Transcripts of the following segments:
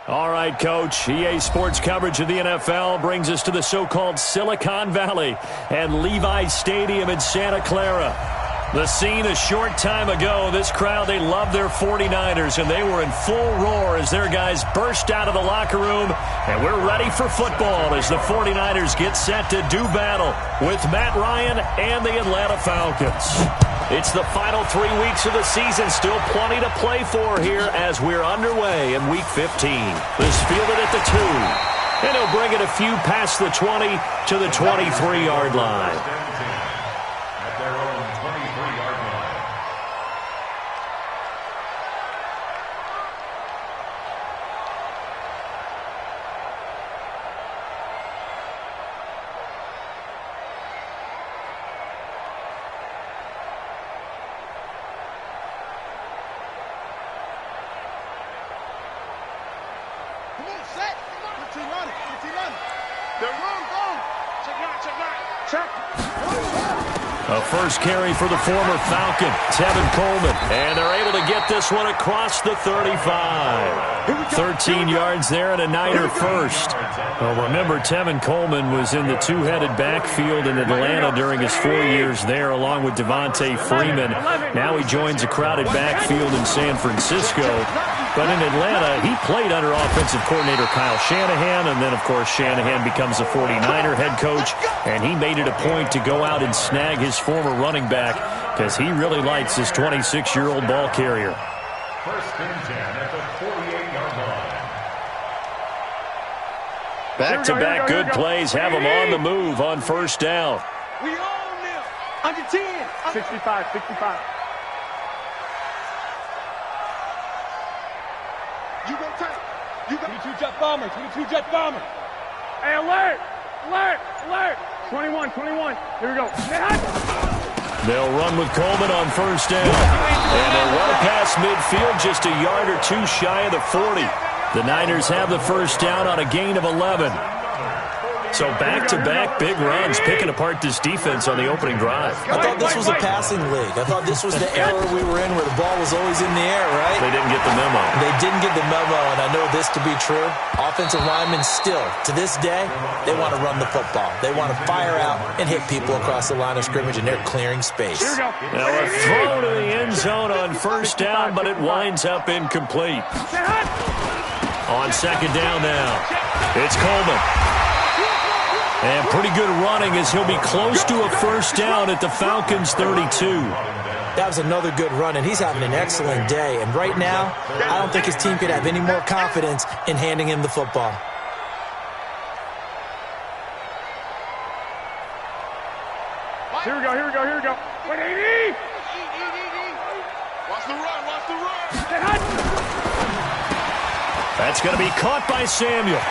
All right, Coach. EA Sports coverage of the NFL brings us to the so-called Silicon Valley and Levi Stadium in Santa Clara. The scene a short time ago, this crowd, they love their 49ers, and they were in full roar as their guys burst out of the locker room, and we're ready for football as the 49ers get set to do battle with Matt Ryan and the Atlanta Falcons. It's the final 3 weeks of the season, still plenty to play for here as we're underway in Week 15. This fielded at the 2, and he'll bring it a few past the 20 to the 23-yard line. A first carry for the former Falcon, Tevin Coleman. And they're able to get this one across the 35. 13 yards there and a Niner first. Well, remember, Tevin Coleman was in the two-headed backfield in Atlanta during his 4 years there, along with Devontae Freeman. Now he joins a crowded backfield in San Francisco. But in Atlanta, he played under offensive coordinator Kyle Shanahan, and then, of course, Shanahan becomes a 49er head coach, and he made it a point to go out and snag his former running back because he really likes his 26-year-old ball carrier. First and 10 at the 48-yard line. Back-to-back good plays have him on the move on first down. We own them. Under 10. 65, 65. You go tight. You go. 22 jet bomber. 22 jet bomber. Hey, alert! Alert! Alert! 21, 21. Here we go. They'll run with Coleman on first down. And they'll run past midfield just a yard or two shy of the 40. The Niners have the first down on a gain of 11. So back-to-back big runs, picking apart this defense on the opening drive. I thought this was a passing league. I thought this was the era we were in where the ball was always in the air, right? They didn't get the memo. They didn't get the memo, and I know this to be true. Offensive linemen still, to this day, they want to run the football. They want to fire out and hit people across the line of scrimmage, and they're clearing space. Now a throw to the end zone on first down, but it winds up incomplete. On second down now, it's Coleman. And pretty good running as he'll be close to a first down at the Falcons' 32. That was another good run, and he's having an excellent day. And right now, I don't think his team could have any more confidence in handing him the football. Here we go, here we go, here we go. Wait, AD! Watch the run, watch the run. That's going to be caught by Samuel.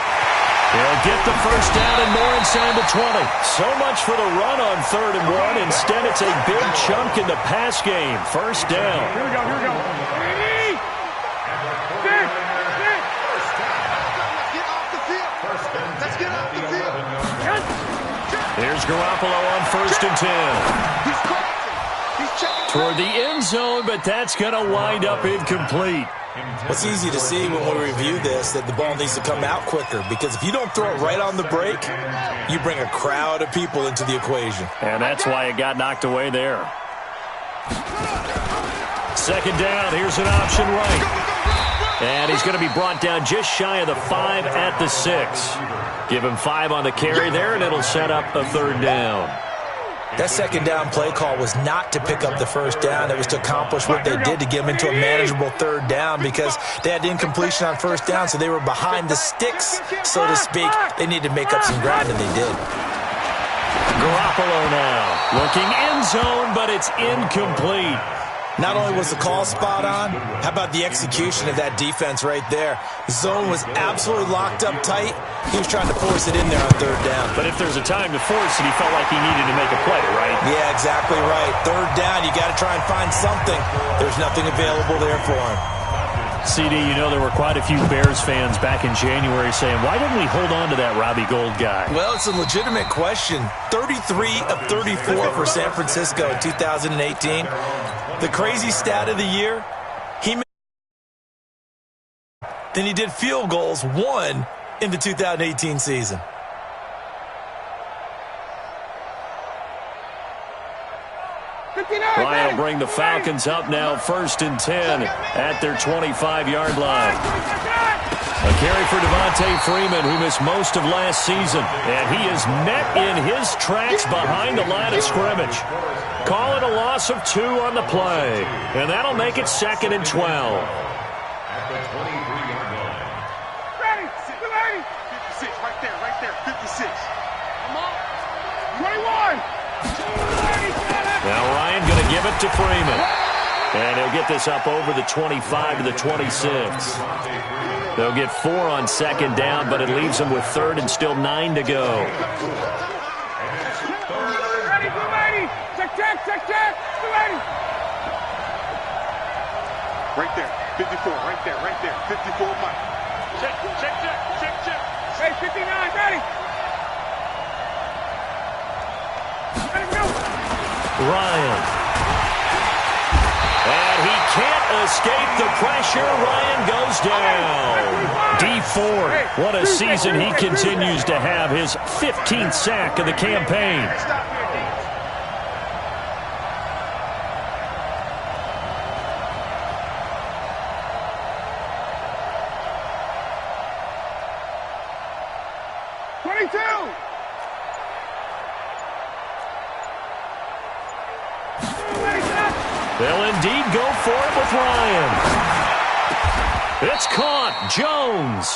He'll get the first down and more inside the 20. So much for the run on 3rd and 1. Instead, it's a big chunk in the pass game. First down. Here we go, here we go. AD! Stick! Stick! Let's get off the field. Let's get off the field. Here's Garoppolo on 1st and 10. He's crossing. He's checking. Toward the end zone, but that's going to wind up incomplete. It's easy to see when we review this that the ball needs to come out quicker, because if you don't throw it right on the break, you bring a crowd of people into the equation. And that's why it got knocked away there. Second down, here's an option right. And he's going to be brought down just shy of the 5 at the 6. Give him 5 on the carry there, and it'll set up a 3rd down. That second down play call was not to pick up the first down. It was to accomplish what they did to get them into a manageable 3rd down, because they had incompletion on first down, so they were behind the sticks, so to speak. They needed to make up some ground, and they did. Garoppolo now looking end zone, but it's incomplete. Not only was the call spot on, how about the execution of that defense right there? Zone was absolutely locked up tight. He was trying to force it in there on 3rd down. But if there's a time to force it, he felt like he needed to make a play, right? Yeah, exactly right. 3rd down, you got to try and find something. There's nothing available there for him. CD, you know there were quite a few Bears fans back in January saying, why didn't we hold on to that Robbie Gould guy? Well, it's a legitimate question. 33 of 34 for San Francisco in 2018. The crazy stat of the year, than he did field goals, 1 in the 2018 season. Ryan will bring the Falcons up now 1st and 10 at their 25-yard line. A carry for Devontae Freeman, who missed most of last season. And he is met in his tracks behind the line of scrimmage. Call it a loss of 2 on the play. And that'll make it 2nd and 12. At the 23-yard line. Ready, 56, right there, 56. Come on. 21. Now Ryan going to give it to Freeman. And he'll get this up over the 25 to the 26. They'll get 4 on 2nd down, but it leaves them with 3rd and still 9 to go. Ready, 280. Check, 280. Right there, 54, right there, 54, Mike. Check. Hey, 59, ready. Ryan. And he can't escape the pressure. Ryan goes down. D Ford, what a season he continues to have. His 15th sack of the campaign. They'll indeed go for it with Ryan. It's caught. Jones.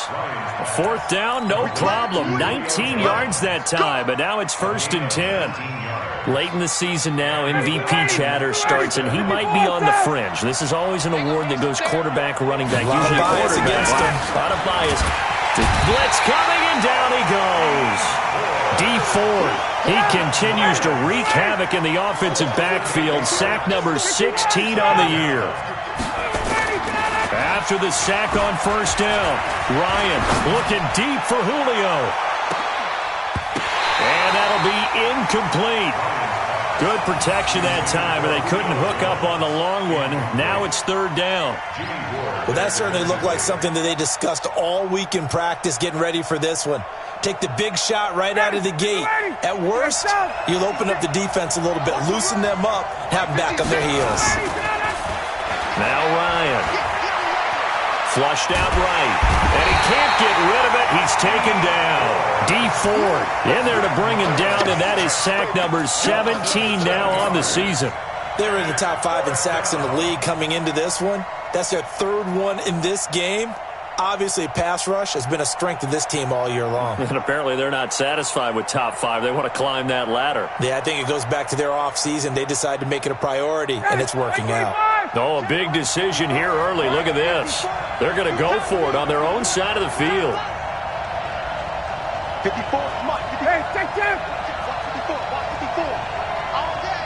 4th down, no problem. 19 yards that time, but now it's 1st and 10. Late in the season now, MVP chatter starts, and he might be on the fringe. This is always an award that goes quarterback or running back. Usually bias against him. A lot of bias. Blitz coming, and down he goes. D Ford. He continues to wreak havoc in the offensive backfield. Sack number 16 on the year. After the sack on 1st down, Ryan looking deep for Julio. And that'll be incomplete. Good protection that time, and they couldn't hook up on the long one. Now it's 3rd down. Well, that certainly looked like something that they discussed all week in practice getting ready for this one. Take the big shot right out of the gate. At worst, you'll open up the defense a little bit, loosen them up, have them back on their heels. Now Ryan. Flushed out right. And he can't get rid of it. He's taken down. D Ford in there to bring him down, and that is sack number 17 now on the season. They were in the top 5 in sacks in the league coming into this one. That's their 3rd one in this game. Obviously, pass rush has been a strength of this team all year long. And apparently they're not satisfied with top 5. They want to climb that ladder. Yeah, I think it goes back to their offseason. They decided to make it a priority, and it's working out. Oh, a big decision here early. Look at this. They're going to go for it on their own side of the field. 54, come on. Hey, check. 54, 54. All day.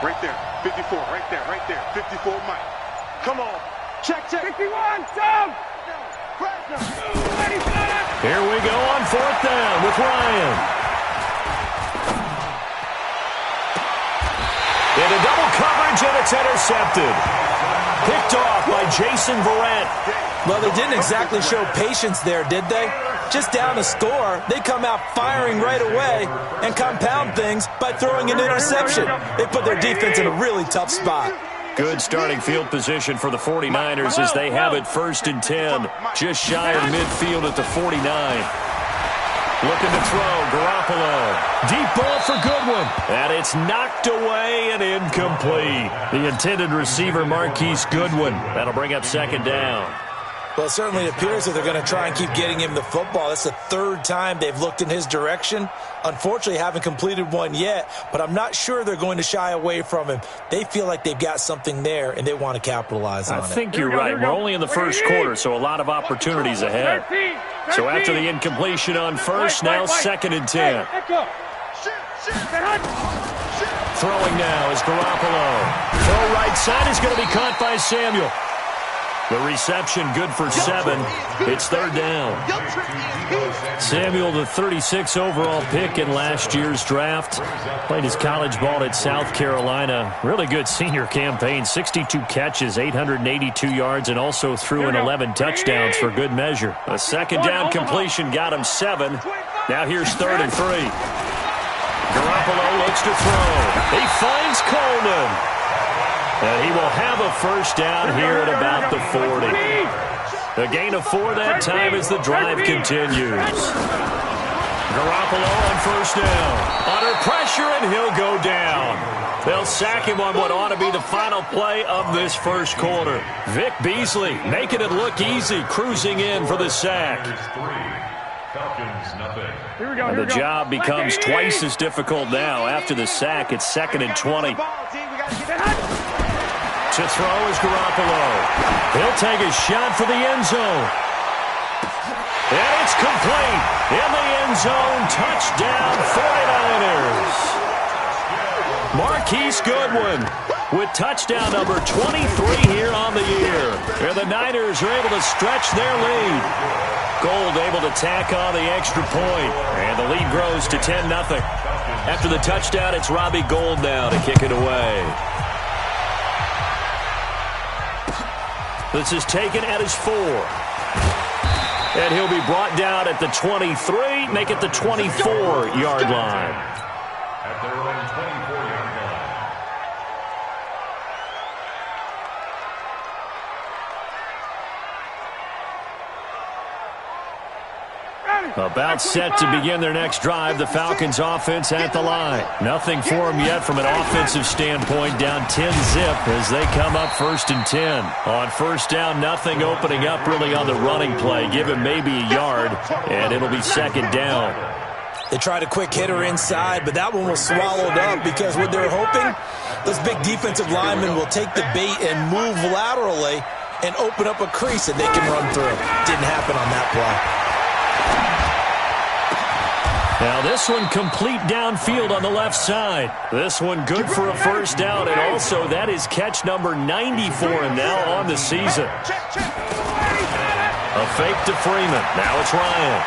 Right there, 54, right there. 54, Mike. Come on. Check. 51, Tom. Here we go on 4th down with Ryan. Into double coverage, and it's intercepted. Picked off by Jason Verrett. Well, they didn't exactly show patience there, did they? Just down a score, they come out firing right away and compound things by throwing an interception. They put their defense in a really tough spot. Good starting field position for the 49ers as they have it 1st and 10. Just shy of midfield at the 49. Looking to throw, Garoppolo. Deep ball for Goodwin. And it's knocked away and incomplete. The intended receiver, Marquise Goodwin. That'll bring up 2nd down. Well, it certainly appears that they're going to try and keep getting him the football. That's the 3rd time they've looked in his direction. Unfortunately, haven't completed one yet, but I'm not sure they're going to shy away from him. They feel like they've got something there, and they want to capitalize on it. I think you're right. We're only in the 1st quarter, so a lot of opportunities ahead. So after the incompletion on 1st, now 2nd and 10. Throwing now is Garoppolo. Throw right side is going to be caught by Samuel. The reception good for 7. It's third down. Samuel, the 36 overall pick in last year's draft. Played his college ball at South Carolina. Really good senior campaign. 62 catches, 882 yards, and also threw in 11 touchdowns for good measure. A second down completion got him 7. Now here's 3rd and 3. Garoppolo looks to throw. He finds Coleman. And he will have a first down here at about the 40. A gain of 4 that time as the drive continues. Garoppolo on first down. Under pressure, and he'll go down. They'll sack him on what ought to be the final play of this first quarter. Vic Beasley making it look easy, cruising in for the sack. And the job becomes twice as difficult now. After the sack, it's 2nd and 20. To throw is Garoppolo. He'll take a shot for the end zone. And it's complete. In the end zone, touchdown 49ers. Marquise Goodwin with touchdown number 23 here on the year. And the Niners are able to stretch their lead. Gold able to tack on the extra point. And the lead grows to 10-0. After the touchdown, it's Robbie Gould now to kick it away. This is taken at his 4. And he'll be brought down at the 23, make it the 24-yard line. At their own 24-yard line. About set to begin their next drive. The Falcons offense at the line. Nothing for them yet from an offensive standpoint. Down 10-zip as they come up 1st and 10. On first down, nothing opening up really on the running play. Give him maybe a yard, and it'll be 2nd down. They tried a quick hitter inside, but that one was swallowed up because what they're hoping, those big defensive linemen will take the bait and move laterally and open up a crease that they can run through. Didn't happen on that play. Now this one complete downfield on the left side. This one good for a first down, and also that is catch number 90 for him now on the season. A fake to Freeman. Now it's Ryan.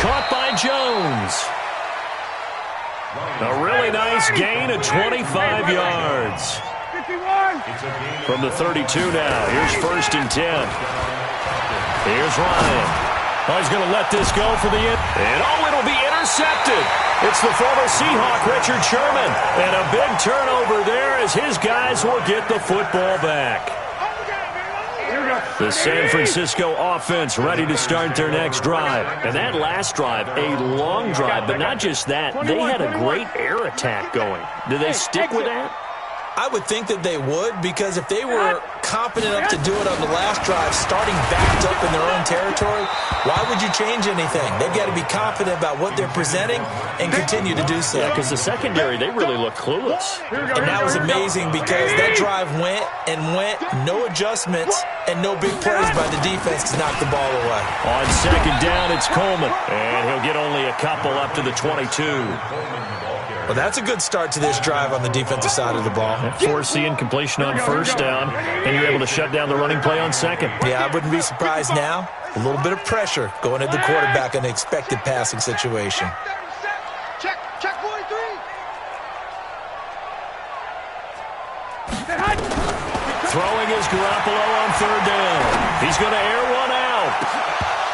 Caught by Jones. A really nice gain of 25 yards. From the 32 now. Here's 1st and 10. Here's Ryan. Oh, he's going to let this go for the end. And, it'll be intercepted. It's the former Seahawk, Richard Sherman. And a big turnover there as his guys will get the football back. The San Francisco offense ready to start their next drive. And that last drive, a long drive, but not just that. They had a great air attack going. Do they stick with that? I would think that they would, because if they were competent enough to do it on the last drive, starting backed up in their own territory, why would you change anything? They've got to be confident about what they're presenting and continue to do so. Yeah, because the secondary, they really look clueless. And that was amazing because that drive went and went, no adjustments, and no big plays by the defense to knock the ball away. On second down, it's Coleman. And he'll get only a couple up to the 22. Well, that's a good start to this drive on the defensive side of the ball. Forcing incompletion on first down, and you're able to shut down the running play on second. Yeah, I wouldn't be surprised now. A little bit of pressure going at the quarterback in an expected passing situation. Check 43. Throwing is Garoppolo on third down. He's going to air one out.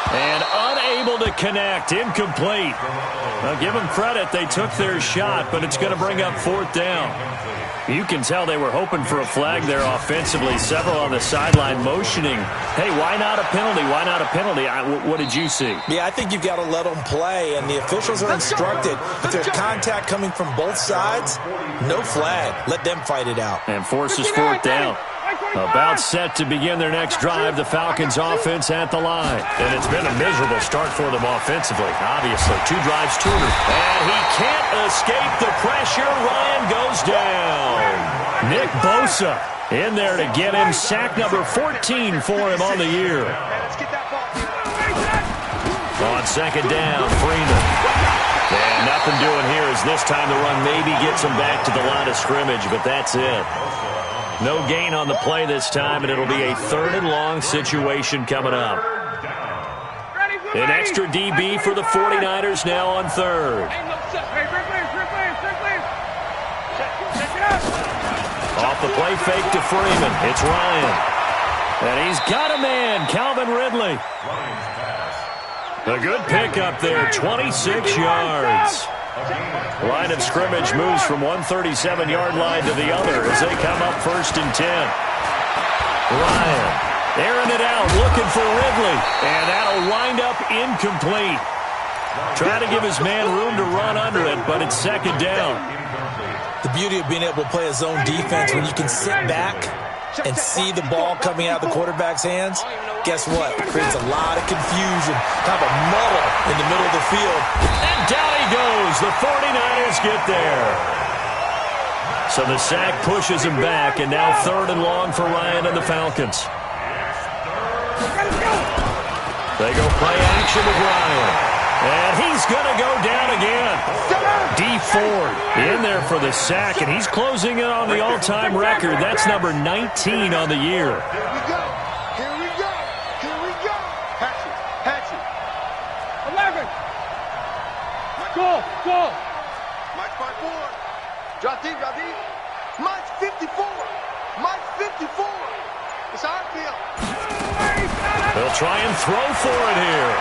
And unable to connect. Incomplete. Now, give them credit. They took their shot, but it's going to bring up 4th down. You can tell they were hoping for a flag there offensively. Several on the sideline motioning. Hey, why not a penalty? Why not a penalty? What did you see? Yeah, I think you've got to let them play, and the officials are instructed. If there's contact coming from both sides, no flag. Let them fight it out. And forces 4th down. About set to begin their next drive, the Falcons offense at the line. And it's been a miserable start for them offensively, obviously. 2 drives, 2. And he can't escape the pressure. Ryan goes down. Nick Bosa in there to get him. Sack number 14 for him on the year. On second down, Freeman. And nothing doing here as this time the run maybe gets him back to the line of scrimmage, but that's it. No gain on the play this time, and it'll be a 3rd and long situation coming up. An extra DB for the 49ers now on 3rd. Off the play fake to Freeman. It's Ryan. And he's got a man, Calvin Ridley. A good pickup there, 26 yards. Line of scrimmage moves from one 37-yard line to the other as they come up 1st and 10. Ryan airing it out, looking for Ridley. And that'll wind up incomplete. Trying to give his man room to run under it, but it's 2nd down. The beauty of being able to play a zone defense when you can sit back and see the ball coming out of the quarterback's hands, guess what? It creates a lot of confusion, kind of a muddle in the middle of the field. And down he goes. The 49ers get there. So the sack pushes him back, and now 3rd and long for Ryan and the Falcons. They go play action with Ryan. And he's going to go down again. D Ford in there for the sack, and he's closing in on the all-time record. That's number 19 on the year. Here we go. Here we go. Here we go. Hatchet. 11. Go. Mike's by 4. Drop deep. Mike's 54. Mike's 54. It's our field. They'll try and throw for it here.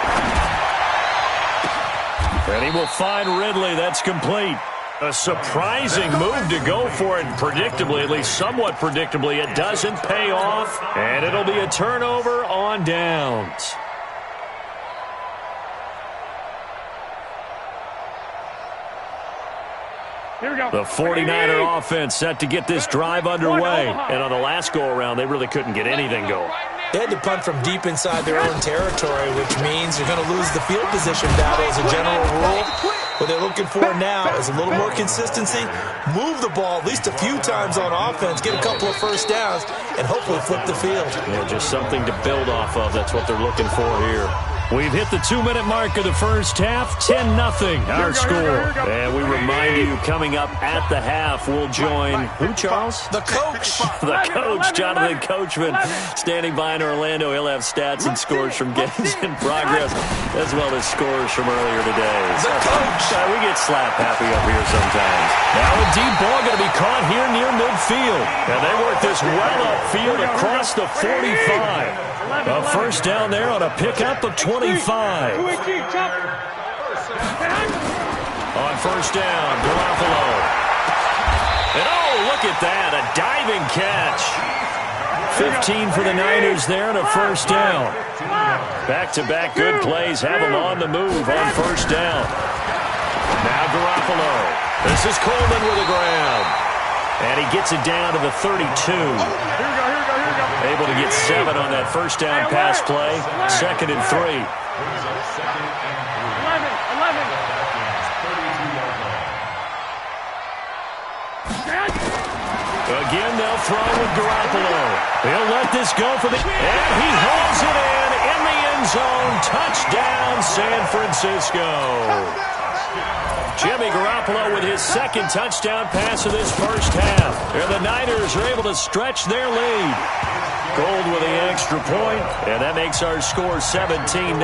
And he will find Ridley. That's complete. A surprising move to go for it predictably, at least somewhat predictably. It doesn't pay off, and it'll be a turnover on downs. Here we go. The 49er offense set to get this drive underway. And on the last go-around, they really couldn't get anything going. They had to punt from deep inside their own territory, which means you're going to lose the field position battle as a general rule. What they're looking for now is a little more consistency, move the ball at least a few times on offense, get a couple of first downs, and hopefully flip the field. Yeah, just something to build off of. That's what they're looking for here. We've hit the 2-minute mark of the first half, 10-0 our score. And we remind you, coming up at the half, we'll join, who, Charles? The coach. The coach, Jonathan Coachman, standing by in Orlando. He'll have stats and scores from games in progress, as well as scores from earlier today. The coach. We get slap happy up here sometimes. Now a deep ball going to be caught here near midfield. And they work this well upfield across the 45. A first down there on a pickup of 25. On first down, Garoppolo. And oh, look at that, a diving catch. 15 for the Niners there and a first down. Back-to-back good plays have them on the move on first down. Now Garoppolo. This is Coleman with the ground. And he gets it down to the 32. Able to get 7 on that first down pass play. 2nd and 3. 11. Again, they'll throw with Garoppolo. He'll let this go for the... And he hauls it in the end zone. Touchdown, San Francisco. Jimmy Garoppolo with his 2nd touchdown pass of this first half. And the Niners are able to stretch their lead. Gold with the extra point, and that makes our score 17-0.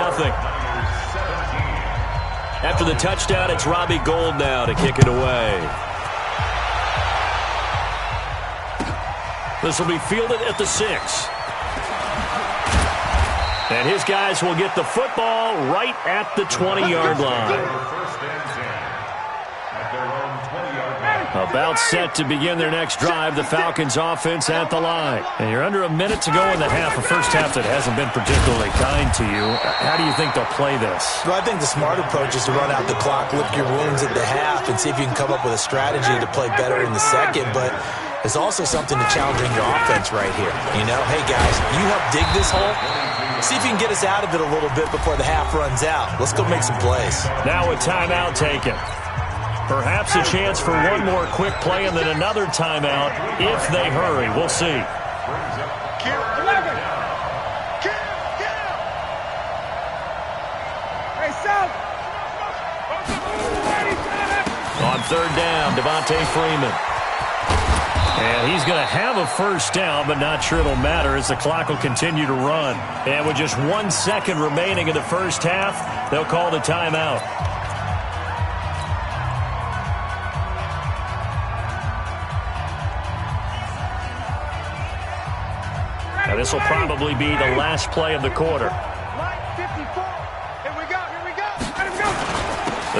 After the touchdown, it's Robbie Gould now to kick it away. This will be fielded at the 6. And his guys will get the football right at the 20-yard line. About set to begin their next drive, the Falcons offense at the line. And you're under a minute to go in the half, a first half that hasn't been particularly kind to you. How do you think they'll play this? Well, I think the smart approach is to run out the clock, lick your wounds at the half, and see if you can come up with a strategy to play better in the second. But there's also something to challenging your offense right here. You know, hey, guys, you help dig this hole. See if you can get us out of it a little bit before the half runs out. Let's go make some plays. Now a timeout taken. Perhaps a chance for one more quick play and then another timeout if they hurry. We'll see. On third down, Devontae Freeman. And he's going to have a first down, but not sure it'll matter as the clock will continue to run. And with just 1 second remaining in the first half, they'll call the timeout. Now this will probably be the last play of the quarter. Here we go. Let him go.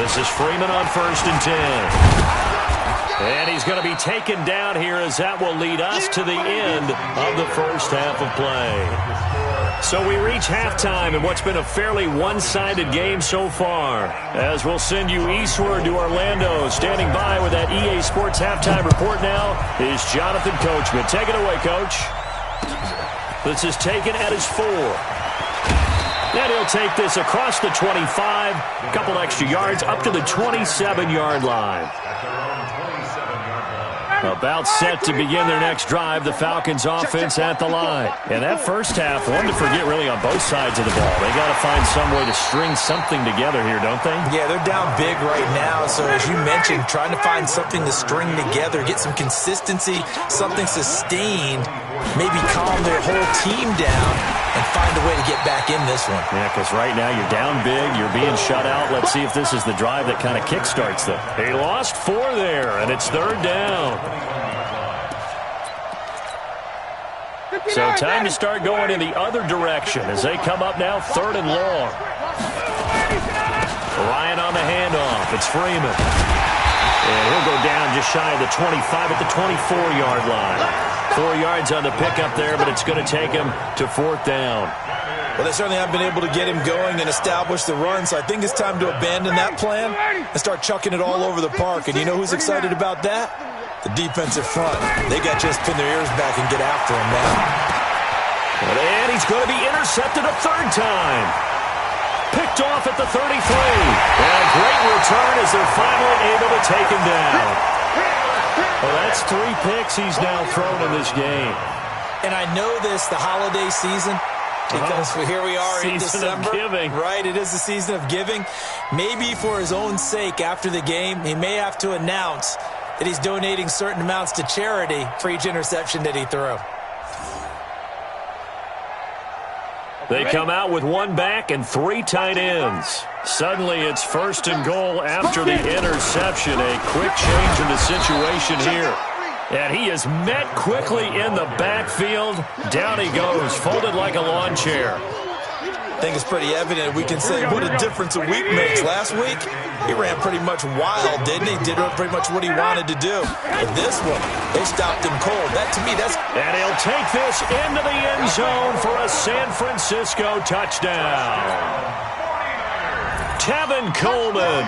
This is Freeman on 1st and 10. And he's going to be taken down here as that will lead us to the end of the first half of play. So we reach halftime in what's been a fairly one-sided game so far. As we'll send you eastward to Orlando. Standing by with that EA Sports halftime report now is Jonathan Coachman. Take it away, Coach. This is taken at his 4. And he'll take this across the 25, a couple extra yards, up to the 27-yard line. About set to begin their next drive, the Falcons offense at the line. And that first half, one to forget really on both sides of the ball. They got to find some way to string something together here, don't they? Yeah, they're down big right now. So as you mentioned, trying to find something to string together, get some consistency, something sustained, maybe calm their whole team down and find a way to get back in this one. Yeah, because right now you're down big, you're being shut out. Let's see if this is the drive that kind of kickstarts them. They lost 4 there, and it's 3rd down. So time to start going in the other direction as they come up now 3rd and long. Ryan on the handoff. It's Freeman. And he'll go down just shy of the 25 at the 24-yard line. 4 yards on the pickup there, but it's going to take him to 4th down. Well, they certainly haven't been able to get him going and establish the run, so I think it's time to abandon that plan and start chucking it all over the park. And you know who's excited about that? The defensive front. They got to just pin their ears back and get after him now. And he's going to be intercepted a 3rd time. Picked off at the 33. And a great return as they're finally able to take him down. Well, that's 3 picks he's now thrown in this game. And I know this, the holiday season, because here we are in December. Season of giving. Right, it is the season of giving. Maybe for his own sake after the game, he may have to announce that he's donating certain amounts to charity for each interception that he threw. They come out with 1 back and 3 tight ends. Suddenly it's 1st and goal after the interception. A quick change in the situation here. And he is met quickly in the backfield. Down he goes, folded like a lawn chair. I think it's pretty evident. We can say what a difference a week makes. Last week, he ran pretty much wild, didn't he? Did pretty much what he wanted to do. But this one, they stopped him cold. That, to me, that's... And he'll take this into the end zone for a San Francisco touchdown. Tevin Coleman,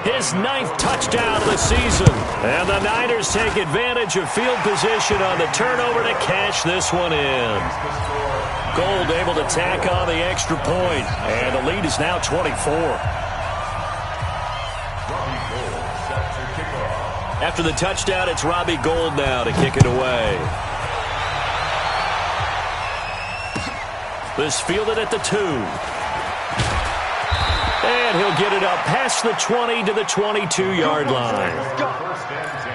his 9th touchdown of the season. And the Niners take advantage of field position on the turnover to cash this one in. Gold able to tack on the extra point. And the lead is now 24. After the touchdown, it's Robbie Gould now to kick it away. This fielded at the 2. And he'll get it up past the 20 to the 22-yard line. Let's go.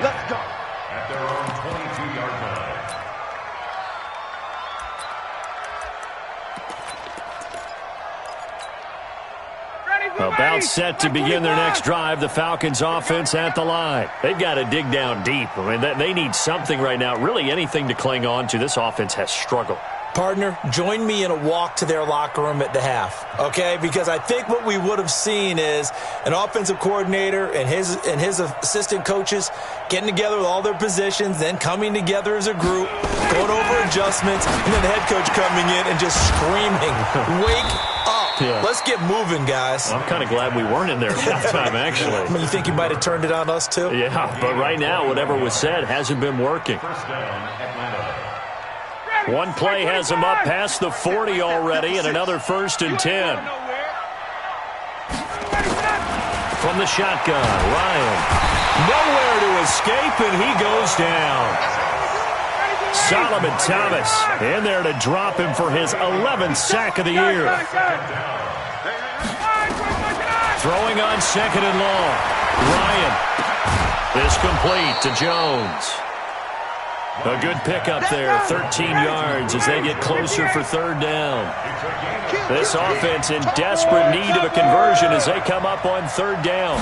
Let's go. At their own 22-yard line. About set to begin their next drive, the Falcons offense at the line. They've got to dig down deep. I mean, they need something right now, really anything to cling on to. This offense has struggled. Partner, join me in a walk to their locker room at the half, okay? Because I think what we would have seen is an offensive coordinator and his assistant coaches getting together with all their positions, then coming together as a group, going over adjustments, and then the head coach coming in and just screaming, "Wake up. Yeah. Let's get moving, guys." I'm kind of glad we weren't in there at that time, actually. I mean, you think you might have turned it on us, too? Yeah, but right now, whatever was said hasn't been working. First down, Atlanta. One play has him up past the 40 already, and another 1st and 10. From the shotgun, Ryan. Nowhere to escape, and he goes down. Solomon Thomas in there to drop him for his 11th sack of the year. Throwing on 2nd and long. Ryan. This complete to Jones. A good pickup there, 13 yards as they get closer for third down. This offense in desperate need of a conversion as they come up on third down.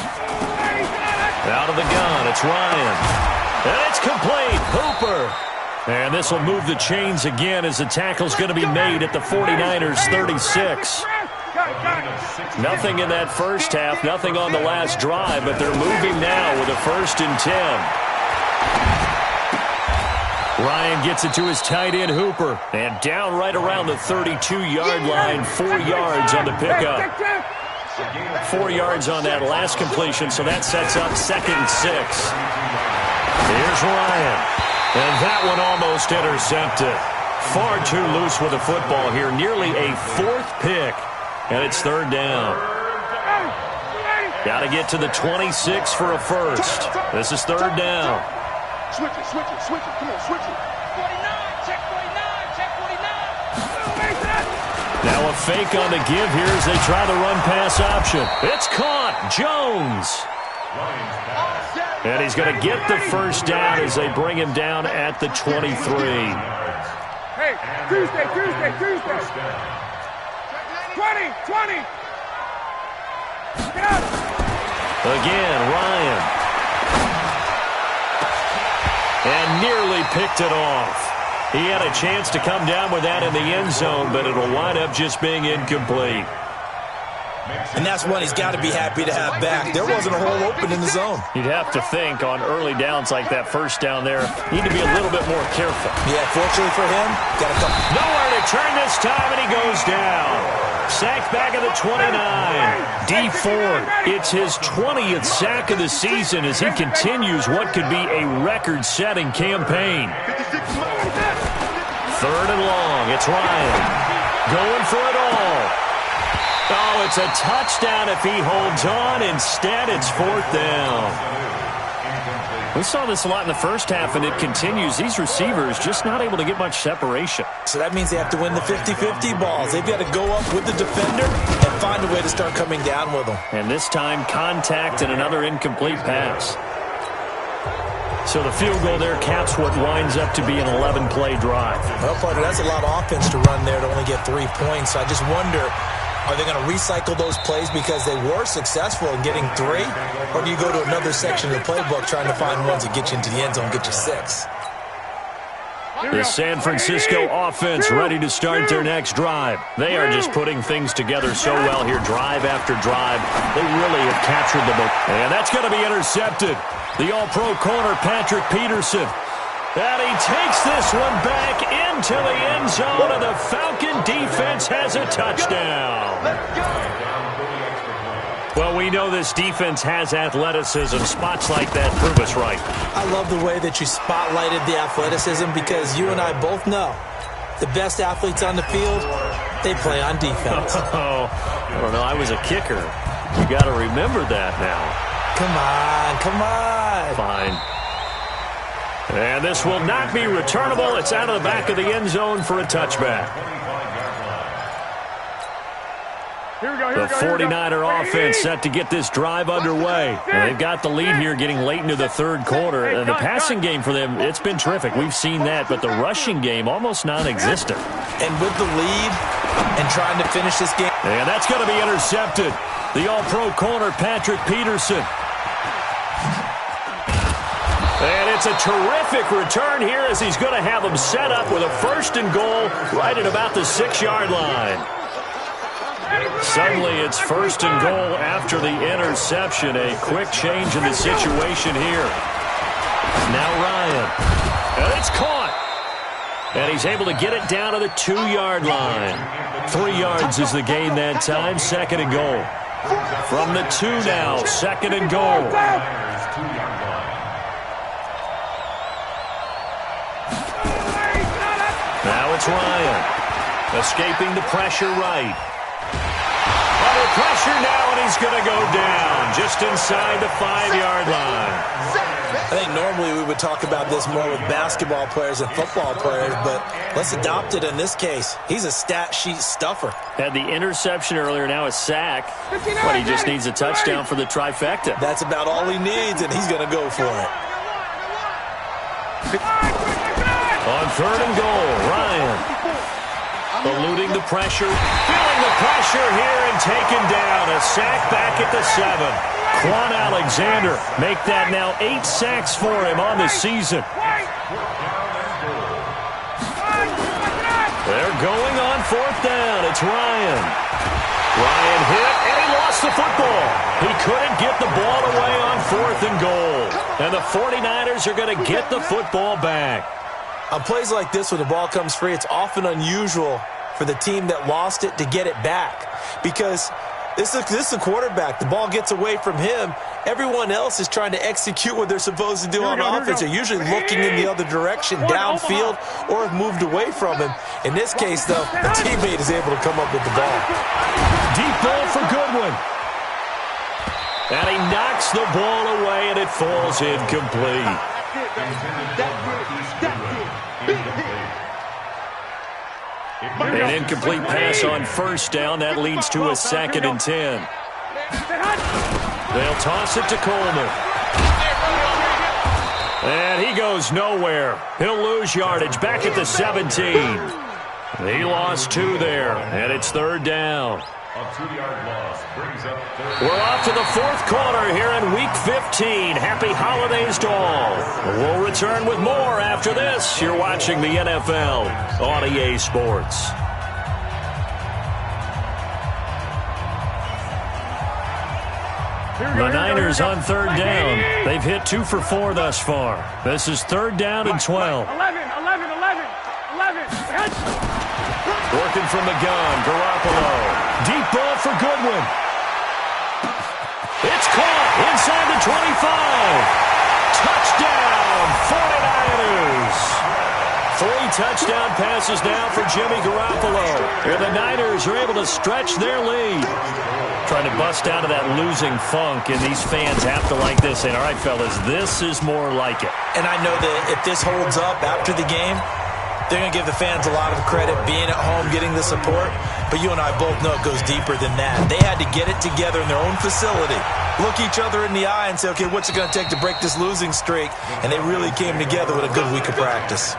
Out of the gun, it's Ryan. And it's complete. Hooper. And this will move the chains again as the tackle's going to be made at the 49ers 36. Nothing in that first half, nothing on the last drive, but they're moving now with a 1st and 10. Ryan gets it to his tight end, Hooper. And down right around the 32-yard line, 4 yards on the pickup. 4 yards on that last completion, so that sets up 2nd and 6. Here's Ryan. And that one almost intercepted. Far too loose with the football here. Nearly a 4th pick. And it's third down. Got to get to the 26 for a first. This is third down. Switch it. Come on, switch it. 49, check 49, check 49. Now a fake on the give here as they try the run-pass option. It's caught. Jones. And he's going to get the first down as they bring him down at the 23. Hey, Tuesday. 20. Get out. Again, Ryan. And nearly picked it off. He had a chance to come down with that in the end zone, but it'll wind up just being incomplete. And that's one he's got to be happy to have back. There wasn't a hole open in the zone. You'd have to think on early downs like that first down there, need to be a little bit more careful. Yeah, fortunately for him, got to come. Nowhere to turn this time, and he goes down. Sacked back at the 29. Dee Ford, it's his 20th sack of the season as he continues what could be a record-setting campaign. 3rd and long, it's Ryan. Going for it all. Oh, it's a touchdown if he holds on. Instead, it's 4th down. We saw this a lot in the first half, and it continues. These receivers just not able to get much separation. So that means they have to win the 50-50 balls. They've got to go up with the defender and find a way to start coming down with them. And this time, contact and another incomplete pass. So the field goal there caps what winds up to be an 11-play drive. Well, partner, that's a lot of offense to run there to only get 3 points. So I just wonder, are they going to recycle those plays because they were successful in getting 3? Or do you go to another section of the playbook trying to find ones that get you into the end zone, get you 6? The San Francisco offense ready to start their next drive. They are just putting things together so well here, drive after drive. They really have captured the ball. And that's going to be intercepted. The all-pro corner, Patrick Peterson. And he takes this one back into the end zone, and the Falcon defense has a touchdown. Well, we know this defense has athleticism. Spots like that prove us right. I love the way that you spotlighted the athleticism because you and I both know the best athletes on the field, they play on defense. Oh, I don't know. I was a kicker. You got to remember that now. Come on. Fine. And this will not be returnable. It's out of the back of the end zone for a touchback. The 49er offense set to get this drive underway. And they've got the lead here getting late into the third quarter. And the passing game for them, it's been terrific. We've seen that. But the rushing game, almost non-existent. And with the lead and trying to finish this game. And that's going to be intercepted. The all-pro corner, Patrick Peterson. And it's a terrific return here as he's going to have them set up with a 1st and goal right at about the 6-yard line. Suddenly it's 1st and goal after the interception. A quick change in the situation here. Now Ryan. And it's caught. And he's able to get it down to the 2-yard line. 3 yards is the gain that time. 2nd and goal. From the 2 now. 2nd and goal. Now it's Ryan. Escaping the pressure right. Under pressure now, and he's going to go down just inside the 5-yard line. I think normally we would talk about this more with basketball players and football players, but let's adopt it in this case. He's a stat sheet stuffer. Had the interception earlier, now a sack. But he just needs a touchdown for the trifecta. That's about all he needs, and he's going to go for it. third and goal. Ryan eluding the pressure, feeling the pressure here and taken down. A sack back at the 7. Quan Alexander make that now 8 sacks for him on the season. They're going on fourth down. It's Ryan. Ryan hit, and he lost the football. He couldn't get the ball away on fourth and goal. And the 49ers are going to get the football back. On plays like this where the ball comes free, it's often unusual for the team that lost it to get it back. Because this is a quarterback. The ball gets away from him. Everyone else is trying to execute what they're supposed to do on offense. They're usually looking in the other direction, downfield, or have moved away from him. In this case, though, the teammate is able to come up with the ball. Deep ball for Goodwin. And he knocks the ball away, and it falls incomplete. An incomplete pass on first down. That leads to a 2nd and 10. They'll toss it to Coleman. And he goes nowhere. He'll lose yardage back at the 17. He lost 2 there, and it's third down. We're off to the fourth quarter here in Week 15. Happy holidays to all. We'll return with more after this. You're watching the NFL on EA Sports. The Niners on third down. They've hit 2 for 4 thus far. This is third down and 12. 11. Working from the gun, Garoppolo. Deep ball for Goodwin. It's caught inside the 25. Touchdown, 49ers. 3 touchdown passes now for Jimmy Garoppolo. And the Niners are able to stretch their lead. Trying to bust out of that losing funk, and these fans have to like this. And all right, fellas, this is more like it. And I know that if this holds up after the game, they're going to give the fans a lot of credit, being at home, getting the support. But you and I both know it goes deeper than that. They had to get it together in their own facility, look each other in the eye and say, okay, what's it going to take to break this losing streak? And they really came together with a good week of practice.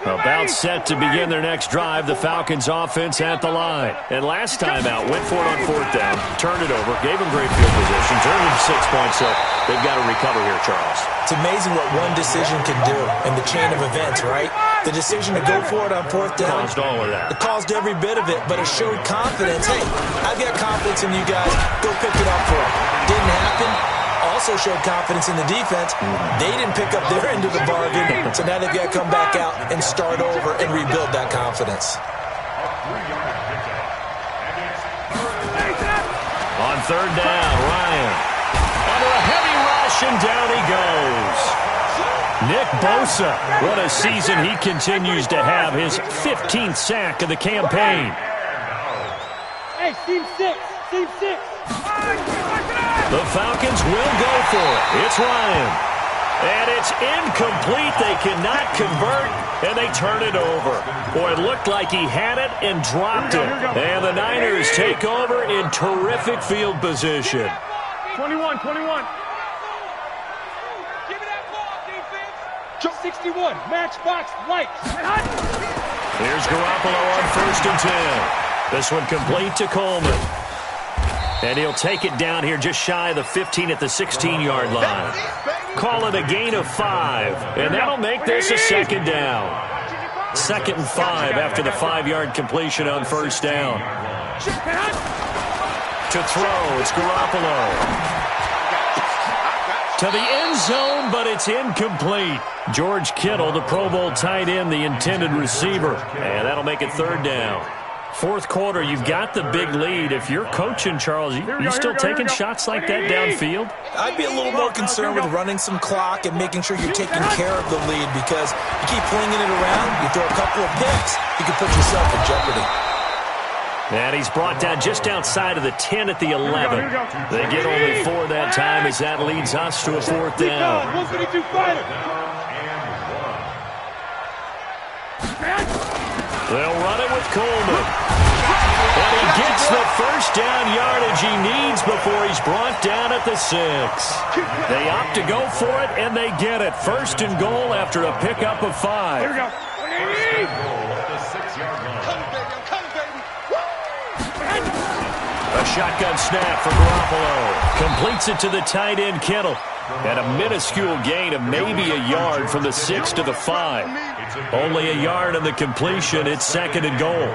About set to begin their next drive. The Falcons offense at the line. And last time out, went for it on fourth down, turned it over, gave them great field position, turned it to 6 points, so they've got to recover here, Charles. It's amazing what one decision can do in the chain of events, right? The decision to go for it on fourth down. Caused all of that. It caused every bit of it, but it showed confidence. Hey, I've got confidence in you guys. Go pick it up for them. Didn't happen. Also showed confidence in the defense. They didn't pick up their end of the bargain, so now they've got to come back out and start over and rebuild that confidence. On third down, Ryan. Under a heavy rush, and down he goes. Nick Bosa, what a season he continues to have. His 15th sack of the campaign. Hey, team 6. The Falcons will go for it. It's Ryan. And it's incomplete. They cannot convert, and they turn it over. Boy, it looked like he had it and dropped it. And the Niners take over in terrific field position. 21. Give me that ball, defense. 61, matchbox lights. Here's Garoppolo on first and 10. This one complete to Coleman. And he'll take it down here just shy of the 15 at the 16-yard line. Call it a gain of 5. And that'll make this a second down. 2nd and 5 after the 5-yard completion on first down. To throw, it's Garoppolo. To the end zone, but it's incomplete. George Kittle, the Pro Bowl tight end, the intended receiver. And that'll make it third down. Fourth quarter, you've got the big lead. If you're coaching, Charles, you still taking shots like that downfield? I'd be a little more concerned with running some clock and making sure you're taking care of the lead, because you keep flinging it around, you throw a couple of picks, you can put yourself in jeopardy. And he's brought down just outside of the 10 at the 11. They get only 4 that time, as that leads us to a fourth down. 152 fighter. They'll run it with Coleman. And he gets the first down yardage he needs before he's brought down at the 6. They opt to go for it, and they get it. First and goal after a pickup of 5. Here we go. A shotgun snap for Garoppolo. Completes it to the tight end, Kittle. And a minuscule gain of maybe a yard from the 6 to the 5. Only a yard on the completion. It's second and goal.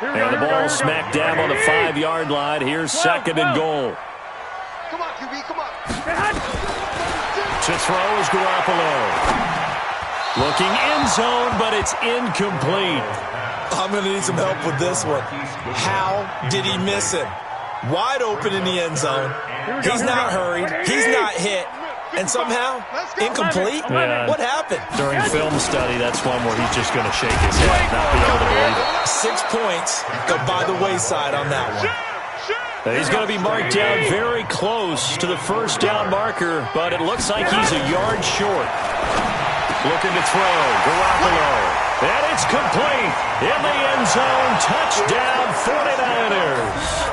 And the ball smacked down on the 5-yard line. Here's second and goal. Come on, QB, come on. To throw is Garoppolo. Looking end zone, but it's incomplete. I'm going to need some help with this one. How did he miss him? Wide open in the end zone. He's not hurried. He's not hit. And somehow, incomplete? Yeah. What happened? During film study, that's one where he's just going to shake his head, not be able to believe it. 6 points go by the wayside on that one. He's going to be marked down very close to the first down marker, but it looks like he's a yard short. Looking to throw, Garoppolo. And it's complete. In the end zone, touchdown 49ers.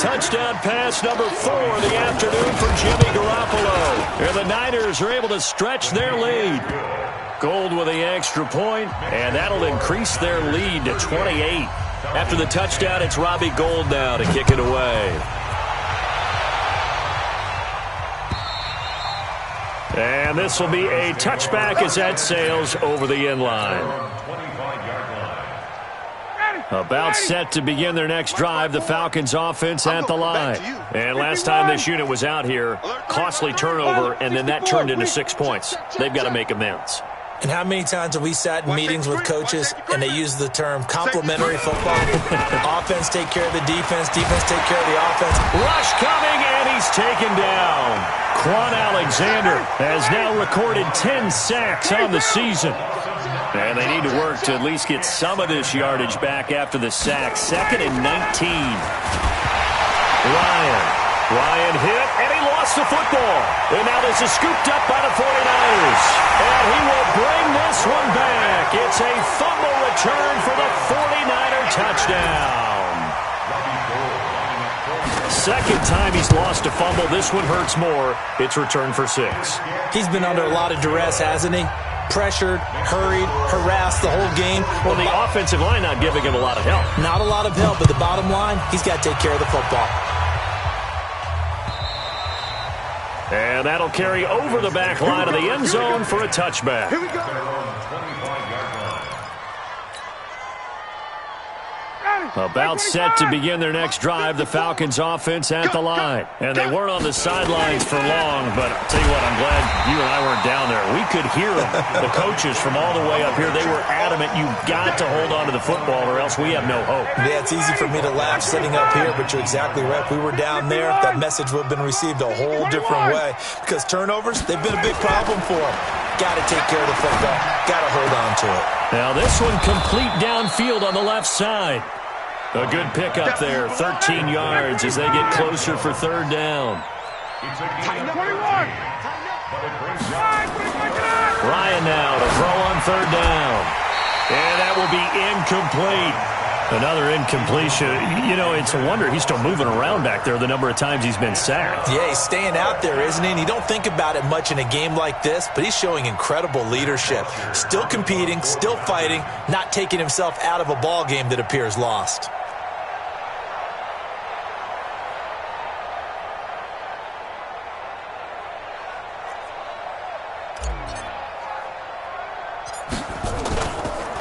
Touchdown pass number 4 of the afternoon for Jimmy Garoppolo. And the Niners are able to stretch their lead. Gold with the extra point, and that'll increase their lead to 28. After the touchdown, it's Robbie Gould now to kick it away. And this will be a touchback as that sails over the end line. About set to begin their next drive, the Falcons offense at the line. And last time this unit was out here, costly turnover, and then that turned into 6 points. They've got to make amends. And how many times have we sat in meetings with coaches and they use the term complementary football? Offense take care of the defense, defense take care of the offense. Rush coming, and he's taken down. Quan Alexander has now recorded 10 sacks on the season. And they need to work to at least get some of this yardage back after the sack. Second and 19. Ryan hit, and he lost the football. And now this is scooped up by the 49ers. And he will bring this one back. It's a fumble return for the 49er touchdown. Second time he's lost a fumble. This one hurts more. It's returned for 6. He's been under a lot of duress, hasn't he? Pressured, hurried, harassed the whole game. Well, the offensive line not giving him a lot of help. Not a lot of help, but the bottom line, he's got to take care of the football. And that'll carry over the back line of the end zone for a touchback. Here we go. About set to begin their next drive, the Falcons offense at the line. And they weren't on the sidelines for long, but I'll tell you what, I'm glad you and I weren't down there. We could hear them. The coaches from all the way up here, they were adamant, you've got to hold on to the football or else we have no hope. Yeah, it's easy for me to laugh sitting up here, but you're exactly right. If we were down there, that message would have been received a whole different way. Because turnovers, they've been a big problem for them. Got to take care of the football. Got to hold on to it. Now this one complete downfield on the left side. A good pickup there, 13 yards as they get closer for third down. Ryan now to throw on third down. And that will be incomplete. Another incompletion. You know, it's a wonder he's still moving around back there the number of times he's been sacked. Yeah, he's staying out there, isn't he? And you don't think about it much in a game like this, but he's showing incredible leadership. Still competing, still fighting, not taking himself out of a ball game that appears lost.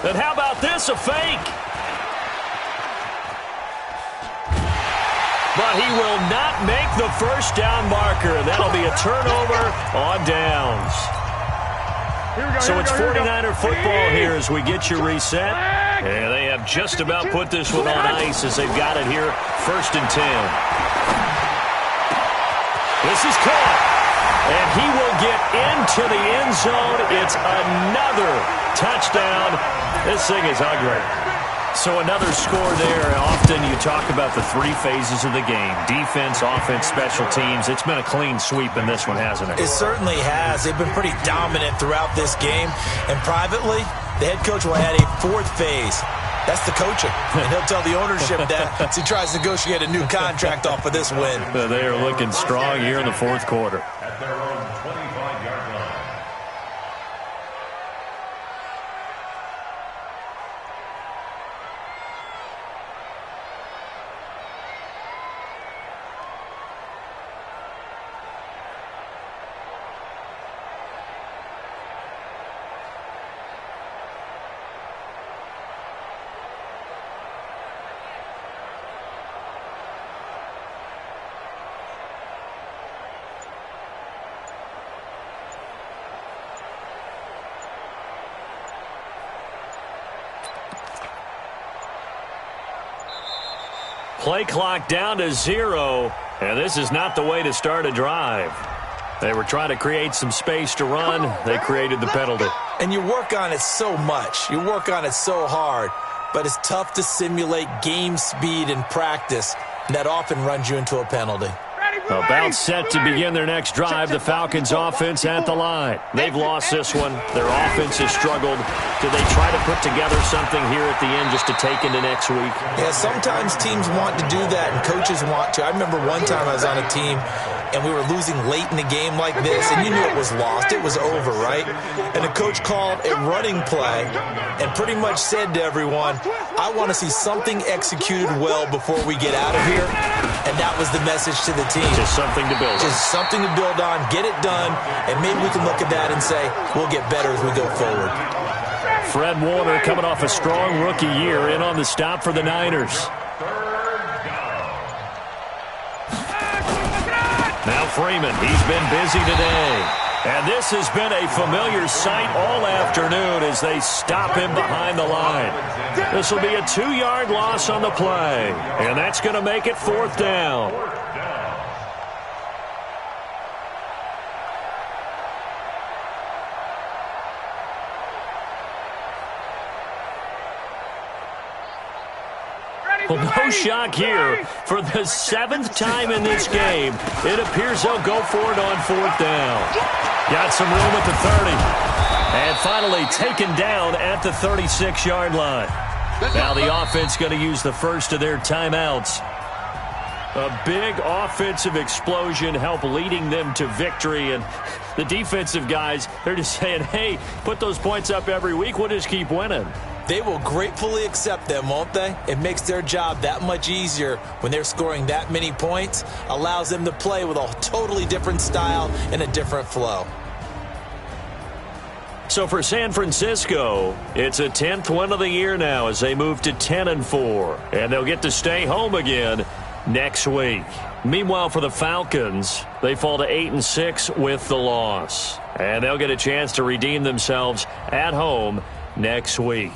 And how about this, a fake? But he will not make the first down marker. That'll be a turnover on downs. So it's 49er football here as we get you reset. And they have just about put this one on ice as they've got it here, first and 10. This is caught. And he will get into the end zone. It's another touchdown. This thing is ugly. So another score there. Often you talk about the 3 phases of the game. Defense, offense, special teams. It's been a clean sweep in this one, hasn't it? It certainly has. They've been pretty dominant throughout this game. And privately, the head coach will add a 4th phase. That's the coaching. And he'll tell the ownership that as he tries to negotiate a new contract off of this win. They are looking strong here in the fourth quarter. At their own 25-yard line. Play clock down to 0, and this is not the way to start a drive. They were trying to create some space to run. They created the penalty. And you work on it so much. You work on it so hard. But it's tough to simulate game speed in practice. And that often runs you into a penalty. About set to begin their next drive, the Falcons offense at the line. They've lost this one. Their offense has struggled. Do they try to put together something here at the end just to take into next week? Yeah, sometimes teams want to do that and coaches want to. I remember one time I was on a team and we were losing late in a game like this, and you knew it was lost. It was over, right? And the coach called a running play and pretty much said to everyone, I want to see something executed well before we get out of here. And that was the message to the team. Just something to build on. Just something to build on, get it done, and maybe we can look at that and say, we'll get better as we go forward. Fred Warner coming off a strong rookie year in on the stop for the Niners. Now Freeman, he's been busy today. And this has been a familiar sight all afternoon as they stop him behind the line. This will be a 2-yard loss on the play. And that's going to make it 4th down. Well, no shock here. For the 7th time in this game, it appears they'll go for it on 4th down. Got some room at the 30. And finally taken down at the 36-yard line. Now the offense going to use the first of their timeouts. A big offensive explosion help leading them to victory. And the defensive guys, they're just saying, hey, put those points up every week. We'll just keep winning. They will gratefully accept them, won't they? It makes their job that much easier when they're scoring that many points. Allows them to play with a totally different style and a different flow. So for San Francisco, it's a 10th win of the year now as they move to 10-4. And they'll get to stay home again next week. Meanwhile, for the Falcons, they fall to 8-6 with the loss. And they'll get a chance to redeem themselves at home next week.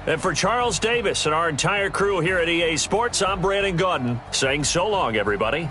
And for Charles Davis and our entire crew here at EA Sports, I'm Brandon Gaudin saying so long, everybody.